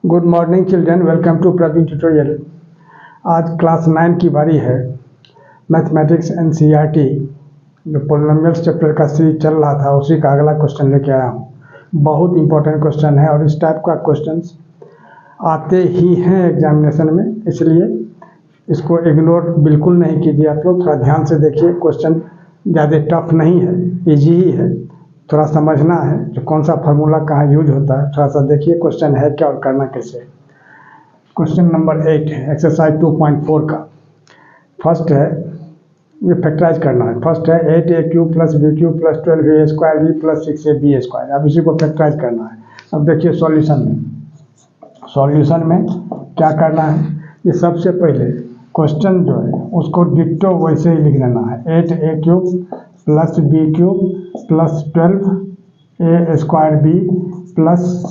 Good morning children, welcome to Praveen tutorial. आज class 9 की बारी है। मैथमेटिक्स एनसीईआरटी जो पोलिनोमियल्स चैप्टर का सीरीज चल रहा था उसी का अगला क्वेश्चन लेके आया हूँ। बहुत इंपॉर्टेंट क्वेश्चन है और इस टाइप का क्वेश्चंस आते ही हैं एग्जामिनेशन में, इसलिए इसको इग्नोर बिल्कुल नहीं कीजिए। आप लोग थोड़ा ध्यान से देखिए, क्वेश्चन ज़्यादा टफ नहीं है, ईजी ही है। थोड़ा समझना है जो कौन सा फार्मूला कहाँ यूज होता है, थोड़ा सा देखिए क्वेश्चन है क्या और करना कैसे। क्वेश्चन नंबर 8 है एक्सरसाइज 2.4 का। फर्स्ट है, ये फैक्टराइज करना है। फर्स्ट है 8a³ + b³ + 12a² b + 6ab²। अब इसी को फैक्टराइज करना है। अब देखिए सॉल्यूशन में क्या करना है। ये सबसे पहले क्वेश्चन जो है उसको डिट्टो वैसे ही लिख देना है। 8a³ + b³ + 12a² b +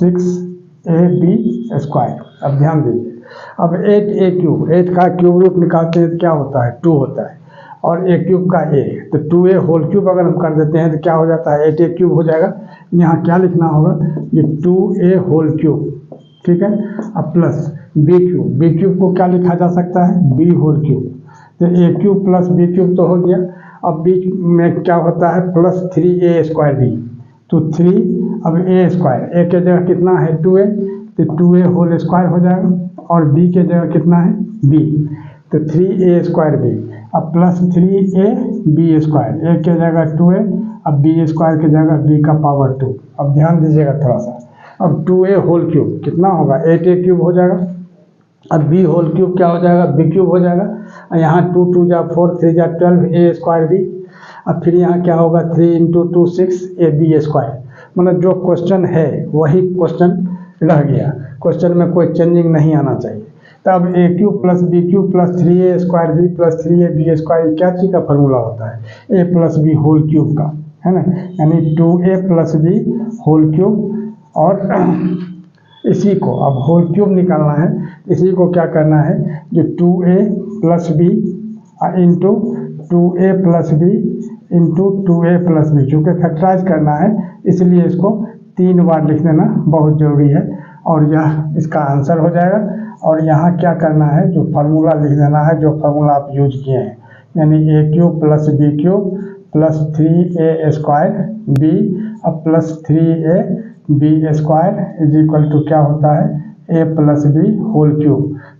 6ab²। अब ध्यान दीजिए, अब 8a³ 8 का क्यूब रूट निकालते हैं तो क्या होता है, 2 होता है, और a³ का a, तो 2a³ अगर हम कर देते हैं तो क्या हो जाता है, 8a³ हो जाएगा। यहाँ क्या लिखना होगा, ये 2a³, ठीक है। अब प्लस b³ को क्या लिखा जा सकता है, b³। तो a³ + b³ तो हो गया। अब बीच में क्या होता है, +3a² b, तो 3, अब a² के जगह कितना है 2a, तो 2a² हो जाएगा, और b के जगह कितना है b, तो 3a² b। अब +3ab², a के जगह 2a, अब b² के जगह b का पावर 2। अब ध्यान दीजिएगा थोड़ा सा। अब 2a³ कितना होगा, 8a³ हो जाएगा। अब b³ क्या हो जाएगा, b³ हो जाएगा। यहाँ 2 2 जा 4, 3 जा 12a² b। अब फिर यहाँ क्या होगा, 3 × 2 6ab²। मतलब जो क्वेश्चन है वही क्वेश्चन रह गया, क्वेश्चन में कोई चेंजिंग नहीं आना चाहिए। तब a³ + b³ + 3a² b + 3ab² क्या चीज़ का फार्मूला होता है, a + b³ का, है ना, यानी 2a + b³। और इसी को अब होल³ निकालना है। इसी को क्या करना है, जो 2a + b into 2a + b into 2a + b, चूँकि फैक्टराइज करना है इसलिए इसको 3 बार लिख देना बहुत ज़रूरी है, और यह इसका आंसर हो जाएगा। और यहाँ क्या करना है, जो फार्मूला लिख देना है, जो फार्मूला आप यूज किए हैं, यानी a³ + b³ + 3a² b अब +3ab² = क्या होता है, a + b³।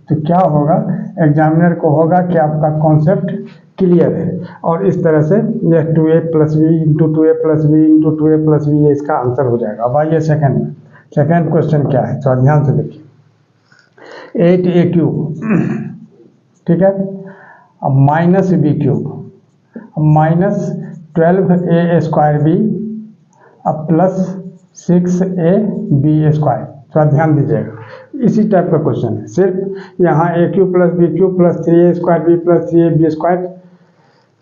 तो क्या होगा, एग्जामिनर को होगा कि आपका कॉन्सेप्ट क्लियर है, और इस तरह से यह 2a + b into 2a + b into 2a + b ये इसका आंसर हो जाएगा। अब आइए सेकंड में। सेकंड क्वेश्चन क्या है, थोड़ा ध्यान से देखिए। 8a³, ठीक है, अब -b³ -12a² b अब +6ab²। थोड़ा ध्यान दीजिएगा, इसी टाइप का क्वेश्चन है। सिर्फ यहाँ a³ + b³ + 3a² b + 3ab²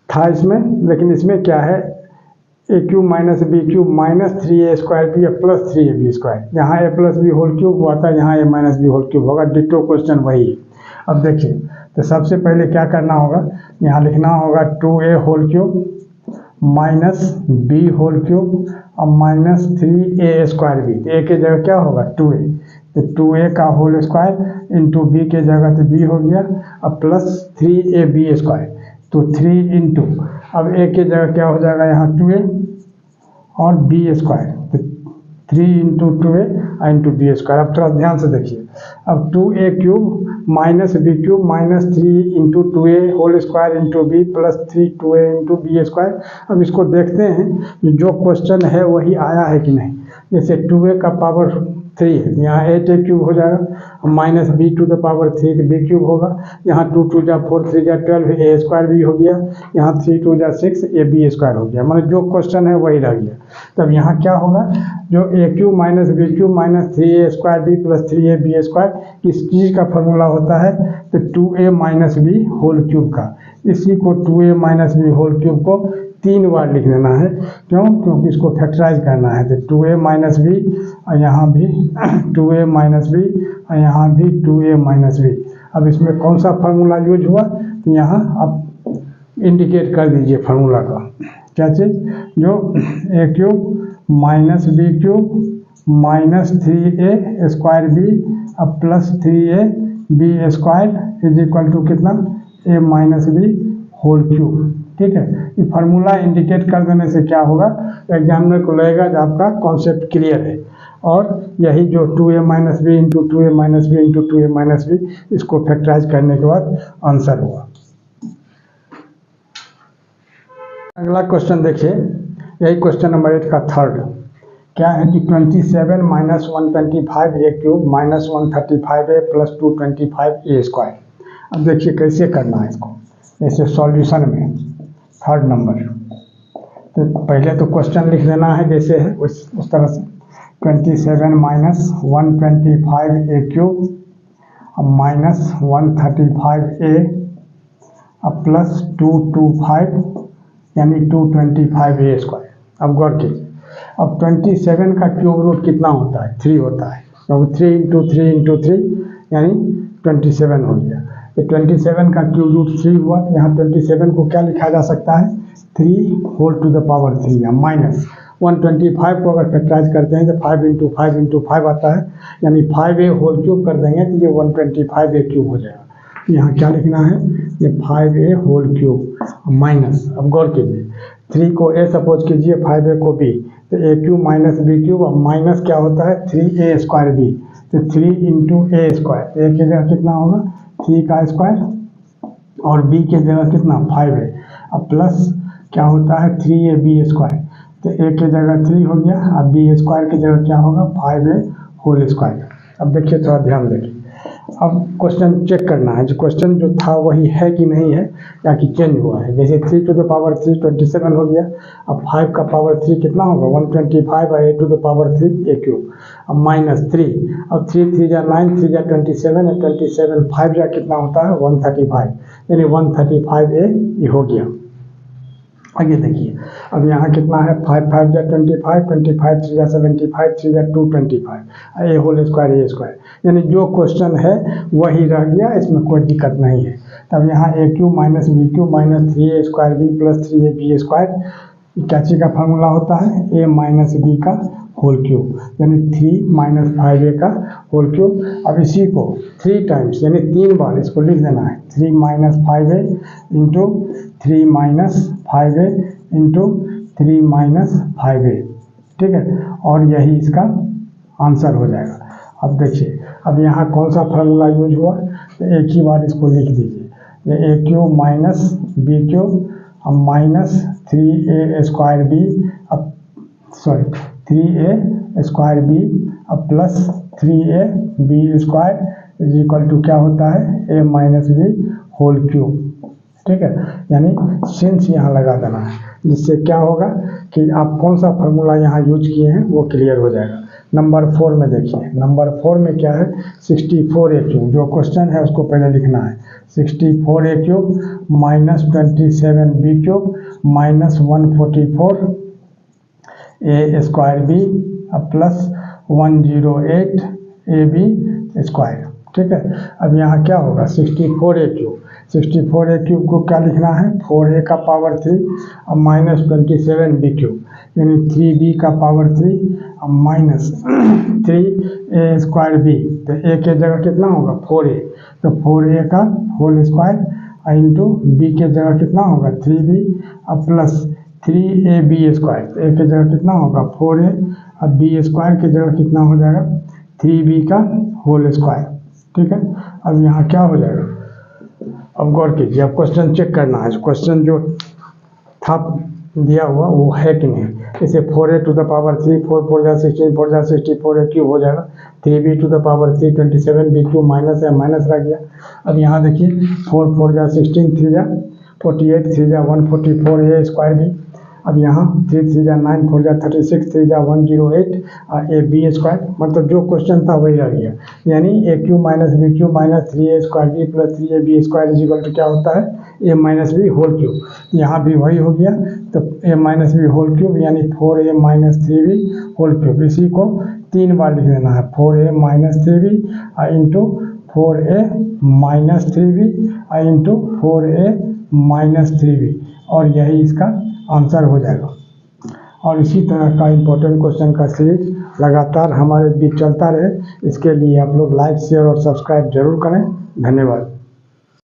था इसमें, लेकिन इसमें क्या है, a³ - b³ -3a² b + 3ab²। यहाँ a + b³ हुआ था, यहाँ a - b³ होगा, डिट्टो क्वेश्चन वही है। अब देखिए, तो सबसे पहले क्या करना होगा, यहाँ लिखना होगा 2a³ - b³ और -3a² b। a के जगह क्या होगा 2a, तो 2a का होल स्क्वायर इंटू b के जगह तो b हो गया, अब +3ab², तो 3 इंटू, अब a के जगह क्या हो जाएगा यहाँ 2a और b², तो 3 इंटू 2a इंटू b²। अब थोड़ा ध्यान से देखिए, अब 2a³ -b³ -3 into 2a whole square into b + 3 2a into b²। अब इसको देखते हैं जो क्वेश्चन है वही आया है कि नहीं। जैसे 2a का पावर 3 है, यहाँ 8a³ हो जाएगा, -b टू द पावर 3 तो b³ होगा। यहाँ 2 2 जा 4, 3 जा 12a² b हो गया, यहाँ 3 2 जा 6ab² हो गया। मतलब जो क्वेश्चन है वही रह गया। तब यहाँ क्या होगा, जो a³ - b³ -3a² b + 3ab² किस चीज़ का फार्मूला होता है, तो 2a - b³ का। इसी को 2a - b³ को 3 बार लिख देना है। क्यों, क्योंकि इसको फैक्टराइज करना है। तो 2a - b और यहाँ भी 2a - b और यहाँ भी 2a - b। अब इसमें कौन सा फार्मूला यूज हुआ, तो यहाँ आप इंडिकेट कर दीजिए फार्मूला का। क्या चीज़, जो a³ - b³ minus 3a square B अब plus 3ab square is equal to कितना a minus B whole cube. ठीक है, ये फार्मूला इंडिकेट कर देने से क्या होगा, एग्जामिनर को लगेगा कि आपका कॉन्सेप्ट क्लियर है। और यही जो 2a minus B into 2a minus B into 2a minus B, इसको फैक्टराइज करने के बाद आंसर होगा। अगला क्वेश्चन देखिए, यही क्वेश्चन नंबर 8 का थर्ड क्या है कि 27 माइनस 125 ए क्यूब माइनस 135 ए प्लस 225 ए स्क्वायर। अब देखिए कैसे करना है इसको, जैसे सॉल्यूशन में थर्ड नंबर, तो पहले तो क्वेश्चन लिख देना है जैसे है उस तरह से। 27 माइनस 125 ए क्यूब माइनस 135 ए अब प्लस 225 यानी 225 ए स्क्वायर। अब गौर कीजिए, अब 27 का क्यूब रूट कितना होता है, 3 होता है, क्योंकि 3 इंटू 3 इंटू 3 यानी 27 हो गया। तो 27 का क्यूब रूट 3 हुआ। यहाँ 27 को क्या लिखा जा सकता है, 3 होल टू द पावर 3 या माइनस 125 को अगर फैक्टराइज करते हैं तो 5 इंटू 5 इंटू 5 आता है, यानी 5a होल क्यूब कर देंगे तो ये 125a क्यूब हो जाएगा। यहाँ क्या लिखना है, ये 5a होल क्यूब माइनस, अब गौर कीजिए 3 को a सपोज कीजिए 5a को b, तो a cube minus b cube, अब माइनस क्या होता है 3a स्क्वायर b, तो 3 इंटू a स्क्वायर, तो a की जगह कितना होगा 3 का स्क्वायर और b की जगह कितना 5a, अब प्लस क्या होता है 3ab स्क्वायर, तो a की जगह 3 हो गया, अब b स्क्वायर की जगह क्या होगा 5a होल स्क्वायर। अब देखिए थोड़ा ध्यान देखिए, अब क्वेश्चन चेक करना है, जो क्वेश्चन जो था वही है कि नहीं है या कि चेंज हुआ है। जैसे 3 टू द पावर 3 27 हो गया, अब 5 का पावर 3 कितना होगा 125 और a to the power 3 a cube, अब माइनस 3, अब 3 3 जा 9 3 जा 27 और 27 5 जा कितना होता है 135, यानी 135a ये हो गया। आगे देखिए, अब यहाँ कितना है 5 5 जा 25 25 3 जा 75 3 जा 225 ए होल स्क्वायर ए स्क्वायर, यानी जो क्वेश्चन है वही रह गया, इसमें कोई दिक्कत नहीं है। तब यहाँ A cube minus B cube minus 3a square B plus 3ab square, क्या चीज़ का फार्मूला होता है a माइनस बी का होल क्यूब, यानी 3 माइनस 5a का होल क्यूब। अब इसी को 3 टाइम्स यानी 3 बार इसको लिख देना है, 3 minus 5a into 3 minus 5a into 3 minus 5a, ठीक है, और यही इसका आंसर हो जाएगा। अब देखिए, अब यहाँ कौन सा फार्मूला यूज हुआ, तो एक ही बार इसको लिख दीजिए, ये a cube minus B cube अब माइनस 3a स्क्वायर बी, अब सॉरी 3a स्क्वायर बी अब plus 3a b square is equal to क्या होता है a minus B whole cube, ठीक है, यानी सिंस यहाँ लगा देना है, जिससे क्या होगा कि आप कौन सा फार्मूला यहाँ यूज किए हैं वो क्लियर हो जाएगा। नंबर 4 में देखिए, नंबर 4 में क्या है 64a क्यूब, जो क्वेश्चन है उसको पहले लिखना है, 64a cube minus 27b cube minus 144 a square B अब प्लस 108 ए बी स्क्वायर, ठीक है। अब यहाँ क्या होगा 64a क्यूब, 64a क्यूब को क्या लिखना है 4a का पावर 3 अब माइनस 27b क्यूब, यानी 3b का पावर 3 अब माइनस 3a स्क्वायर बी, तो a के जगह कितना होगा 4a, तो 4a का होल स्क्वायर इंटू b के जगह कितना होगा 3b अब प्लस 3ab स्क्वायर, तो a के जगह कितना होगा 4a अब b स्क्वायर की जगह कितना हो जाएगा 3b का होल स्क्वायर, ठीक है। अब यहाँ क्या हो जाएगा, अब गौर कीजिए, अब क्वेश्चन चेक करना है, क्वेश्चन जो था दिया हुआ वो है कि नहीं। जैसे 4a टू द पावर 3 4 4 जा 16 4 जा 64a क्यूब हो जाएगा, 3b to the power 3 27b cube minus है माइनस रह गया। अब यहाँ देखिए 4 4 जा 16 3 जा 48 3 जा 144 a स्क्वायर भी, अब यहाँ 3 3 जा 9 4 जा 36 3 जा 108 ए बी स्क्वायर, मतलब जो क्वेश्चन था वही रह गया, यानी A cube minus B cube minus 3a square B plus 3ab square is equal to क्या होता है a minus B whole cube, यहाँ भी वही हो गया, तो a minus B whole cube यानी 4a minus 3b whole cube, इसी को 3 बार लिख देना है 4a minus 3b into 4a minus 3b into 4a minus 3b, और यही इसका आंसर हो जाएगा। और इसी तरह का इम्पोर्टेंट क्वेश्चन का सीरीज लगातार हमारे बीच चलता रहे, इसके लिए आप लोग लाइक शेयर और सब्सक्राइब जरूर करें। धन्यवाद।